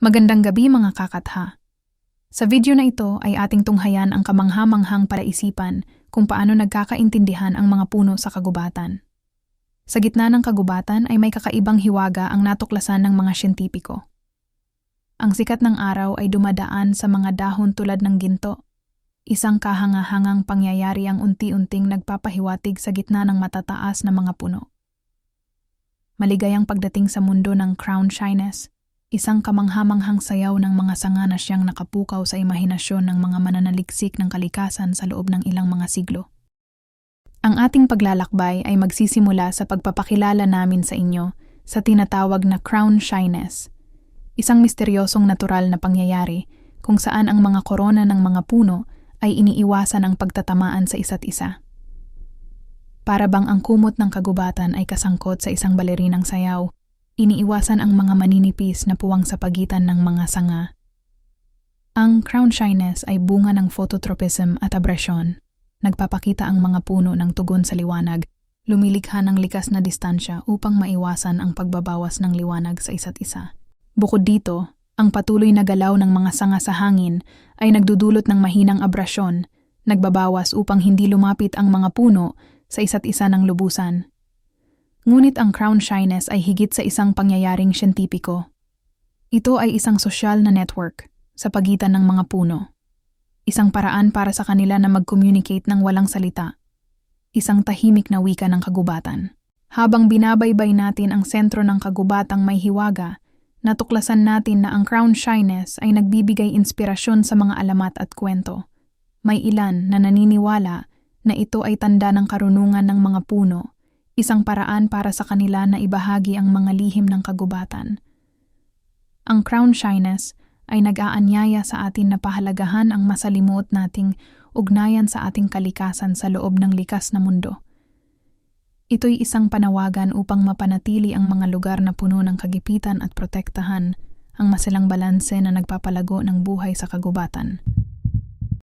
Magandang gabi mga kakatha. Sa video na ito ay ating tunghayan ang kamangha-manghang paraisipan kung paano nagkakaintindihan ang mga puno sa kagubatan. Sa gitna ng kagubatan ay may kakaibang hiwaga ang natuklasan ng mga siyentipiko. Ang sikat ng araw ay dumadaan sa mga dahon tulad ng ginto, isang kahangahangang pangyayari ang unti-unting nagpapahiwatig sa gitna ng matataas na mga puno. Maligayang pagdating sa mundo ng crown shyness, isang kamangha-manghang sayaw ng mga sanga na siyang nakapukaw sa imahinasyon ng mga mananaliksik ng kalikasan sa loob ng ilang mga siglo. Ang ating paglalakbay ay magsisimula sa pagpapakilala namin sa inyo sa tinatawag na crown shyness, isang misteryosong natural na pangyayari kung saan ang mga korona ng mga puno ay iniiwasan ang pagtatamaan sa isa't isa. Para bang ang kumot ng kagubatan ay kasangkot sa isang balerinang sayaw, iniiwasan ang mga maninipis na puwang sa pagitan ng mga sanga. Ang crown shyness ay bunga ng phototropism at abrasyon. Nagpapakita ang mga puno ng tugon sa liwanag, lumilikha ng likas na distansya upang maiwasan ang pagbabawas ng liwanag sa isa't isa. Bukod dito, ang patuloy na galaw ng mga sanga sa hangin ay nagdudulot ng mahinang abrasyon, nagbabawas upang hindi lumapit ang mga puno sa isa't isa ng lubusan. Ngunit ang crown shyness ay higit sa isang pangyayaring siyentipiko. Ito ay isang sosyal na network sa pagitan ng mga puno. Isang paraan para sa kanila na mag-communicate ng walang salita. Isang tahimik na wika ng kagubatan. Habang binabaybay natin ang sentro ng kagubatang may hiwaga, natuklasan natin na ang crown shyness ay nagbibigay inspirasyon sa mga alamat at kwento. May ilan na naniniwala na ito ay tanda ng karunungan ng mga puno, isang paraan para sa kanila na ibahagi ang mga lihim ng kagubatan. Ang crown shyness ay nag-aanyaya sa atin na pahalagahan ang masalimuot nating ugnayan sa ating kalikasan sa loob ng likas na mundo. Ito'y isang panawagan upang mapanatili ang mga lugar na puno ng kagipitan at protektahan ang masilang balanse na nagpapalago ng buhay sa kagubatan.